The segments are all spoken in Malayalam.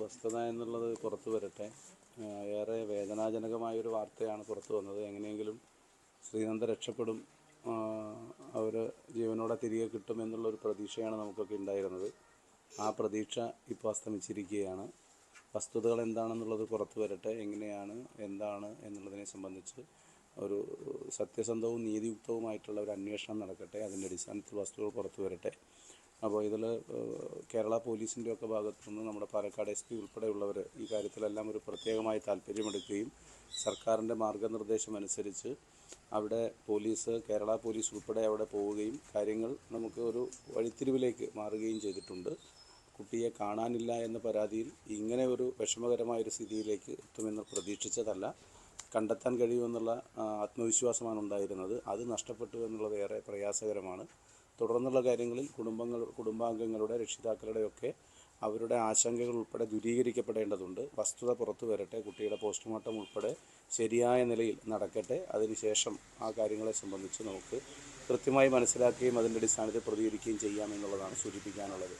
വസ്തുത എന്നുള്ളത് പുറത്തു വരട്ടെ. ഏറെ വേദനാജനകമായൊരു വാർത്തയാണ് പുറത്തു വന്നത്. എങ്ങനെയെങ്കിലും ശ്രീനന്ദ രക്ഷപ്പെടും, അവർ ജീവനോടെ തിരികെ കിട്ടുമെന്നുള്ളൊരു പ്രതീക്ഷയാണ് നമുക്കൊക്കെ ഉണ്ടായിരുന്നത്. ആ പ്രതീക്ഷ ഇപ്പോൾ അസ്തമിച്ചിരിക്കുകയാണ്. വസ്തുതകൾ എന്താണെന്നുള്ളത് പുറത്തു വരട്ടെ. എങ്ങനെയാണ്, എന്താണ് എന്നുള്ളതിനെ സംബന്ധിച്ച് ഒരു സത്യസന്ധവും നീതിയുക്തവുമായിട്ടുള്ള ഒരു അന്വേഷണം നടക്കട്ടെ. അതിൻ്റെ അടിസ്ഥാനത്തിൽ വസ്തുതകൾ പുറത്തു വരട്ടെ. അപ്പോൾ ഇതിൽ കേരള പോലീസിൻ്റെ ഒക്കെ ഭാഗത്തുനിന്ന് നമ്മുടെ പാലക്കാട് SP ഉൾപ്പെടെയുള്ളവർ ഈ കാര്യത്തിലെല്ലാം ഒരു പ്രത്യേകമായി താല്പര്യമെടുക്കുകയും സർക്കാരിൻ്റെ മാർഗനിർദ്ദേശം അനുസരിച്ച് അവിടെ കേരള പോലീസ് ഉൾപ്പെടെ അവിടെ പോവുകയും കാര്യങ്ങൾ നമുക്ക് ഒരു വഴിത്തിരിവിലേക്ക് മാറുകയും ചെയ്തിട്ടുണ്ട്. കുട്ടിയെ കാണാനില്ല എന്ന പരാതിയിൽ ഇങ്ങനെ ഒരു വിഷമകരമായൊരു സ്ഥിതിയിലേക്ക് എത്തുമെന്ന് പ്രതീക്ഷിച്ചതല്ല. കണ്ടെത്താൻ കഴിയുമെന്നുള്ള ആത്മവിശ്വാസമാണ് ഉണ്ടായിരുന്നത്. അത് നഷ്ടപ്പെട്ടു എന്നുള്ളത് ഏറെ പ്രയാസകരമാണ്. തുടർന്നുള്ള കാര്യങ്ങളിൽ കുടുംബാംഗങ്ങളുടെ, രക്ഷിതാക്കളുടെയൊക്കെ അവരുടെ ആശങ്കകൾ ഉൾപ്പെടെ ദൂരീകരിക്കപ്പെടേണ്ടതുണ്ട്. വസ്തുത പുറത്തു വരട്ടെ. കുട്ടിയുടെ പോസ്റ്റ്മോർട്ടം ഉൾപ്പെടെ ശരിയായ നിലയിൽ നടക്കട്ടെ. അതിനുശേഷം ആ കാര്യങ്ങളെ സംബന്ധിച്ച് നമുക്ക് കൃത്യമായി മനസ്സിലാക്കുകയും അതിൻ്റെ അടിസ്ഥാനത്തിൽ പ്രതികരിക്കുകയും ചെയ്യാമെന്നുള്ളതാണ് സൂചിപ്പിക്കാനുള്ളത്.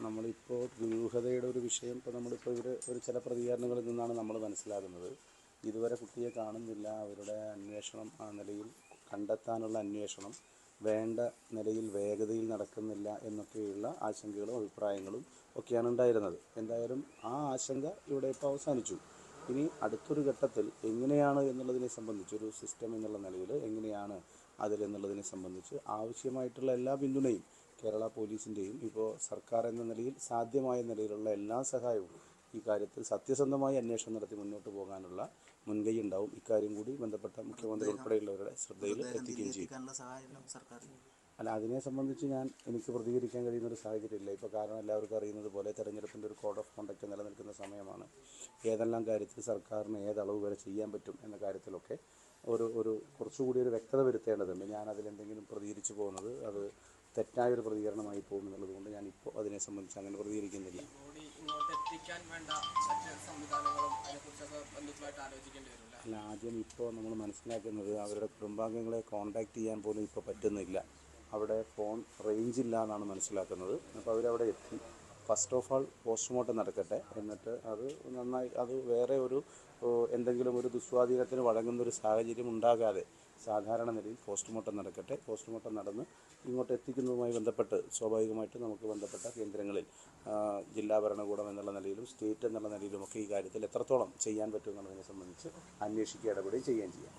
നമ്മളിപ്പോൾ ദുരൂഹതയുടെ ഒരു വിഷയം നമ്മളിപ്പോൾ ഒരു ചില പ്രതികരണങ്ങളിൽ നിന്നാണ് നമ്മൾ മനസ്സിലാകുന്നത്. ഇതുവരെ കുട്ടിയെ കാണുന്നില്ല, അവരുടെ അന്വേഷണം ആ നിലയിൽ കണ്ടെത്താനുള്ള അന്വേഷണം വേണ്ട നിലയിൽ വേഗതയിൽ നടക്കുന്നില്ല എന്നൊക്കെയുള്ള ആശങ്കകളും അഭിപ്രായങ്ങളും ഒക്കെയാണ് ഉണ്ടായിരുന്നത്. എന്തായാലും ആ ആശങ്ക ഇവിടെ ഇപ്പോൾ അവസാനിച്ചു. ഇനി അടുത്തൊരു ഘട്ടത്തിൽ എങ്ങനെയാണ് എന്നുള്ളതിനെ സംബന്ധിച്ച് ഒരു സിസ്റ്റം എന്നുള്ള നിലയിൽ എങ്ങനെയാണ് അതിലെന്നുള്ളതിനെ സംബന്ധിച്ച് ആവശ്യമായിട്ടുള്ള എല്ലാ പിന്തുണയും കേരള പോലീസിൻ്റെയും ഇപ്പോൾ സർക്കാർ എന്ന നിലയിൽ സാധ്യമായ നിലയിലുള്ള എല്ലാ സഹായവും ഈ കാര്യത്തിൽ സത്യസന്ധമായി അന്വേഷണം നടത്തി മുന്നോട്ട് പോകാനുള്ള മുൻകൈ ഉണ്ടാവും. ഇക്കാര്യം കൂടി ബന്ധപ്പെട്ട മുഖ്യമന്ത്രി ഉൾപ്പെടെയുള്ളവരുടെ ശ്രദ്ധയിൽ എത്തിക്കുകയും ചെയ്യും. അല്ല, അതിനെ സംബന്ധിച്ച് എനിക്ക് പ്രതികരിക്കാൻ കഴിയുന്നൊരു സാഹചര്യമില്ല ഇപ്പോൾ. കാരണം എല്ലാവർക്കും അറിയുന്നത് പോലെ തെരഞ്ഞെടുപ്പിൻ്റെ ഒരു കോഡ് ഓഫ് കോണ്ടക്റ്റ് നിലനിൽക്കുന്ന സമയമാണ്. ഏതെല്ലാം കാര്യത്തിൽ സർക്കാരിന് ഏതളവ് വരെ ചെയ്യാൻ പറ്റും എന്ന കാര്യത്തിലൊക്കെ ഒരു കുറച്ചുകൂടി ഒരു വ്യക്തത വരുത്തേണ്ടതുണ്ട്. ഞാനതിലെന്തെങ്കിലും പ്രതികരിച്ചു പോകുന്നത് അത് തെറ്റായൊരു പ്രതികരണമായി പോകുമെന്നുള്ളത് കൊണ്ട് ഞാനിപ്പോൾ അതിനെ സംബന്ധിച്ച് അങ്ങനെ പ്രതികരിക്കുന്നില്ല. അല്ല, ആദ്യം ഇപ്പോൾ നമ്മൾ മനസ്സിലാക്കുന്നത് അവരുടെ കുടുംബാംഗങ്ങളെ കോൺടാക്റ്റ് ചെയ്യാൻ പോലും ഇപ്പോൾ പറ്റുന്നില്ല. അവിടെ ഫോൺ റേഞ്ച് ഇല്ല എന്നാണ് മനസ്സിലാക്കുന്നത്. അപ്പോൾ അവരവിടെ എത്തി. ഫസ്റ്റ് ഓഫ് ആൾ പോസ്റ്റ്മോർട്ടം നടക്കട്ടെ. എന്നിട്ട് അത് വേറെ എന്തെങ്കിലും ഒരു ദുസ്വാധീനത്തിന് വഴങ്ങുന്നൊരു സാഹചര്യം ഉണ്ടാകാതെ സാധാരണ നിലയിൽ പോസ്റ്റ്മോർട്ടം നടക്കട്ടെ. പോസ്റ്റ്മോർട്ടം നടന്ന് ഇങ്ങോട്ട് എത്തിക്കുന്നതുമായി ബന്ധപ്പെട്ട് സ്വാഭാവികമായിട്ടും നമുക്ക് ബന്ധപ്പെട്ട കേന്ദ്രങ്ങളിൽ ജില്ലാ ഭരണകൂടം എന്നുള്ള നിലയിലും സ്റ്റേറ്റ് എന്നുള്ള നിലയിലുമൊക്കെ ഈ കാര്യത്തിൽ എത്രത്തോളം ചെയ്യാൻ പറ്റും എന്നുള്ളതിനെ സംബന്ധിച്ച് അന്വേഷിക്കുക, ഇടപെടുകയും ചെയ്യുകയും ചെയ്യാം.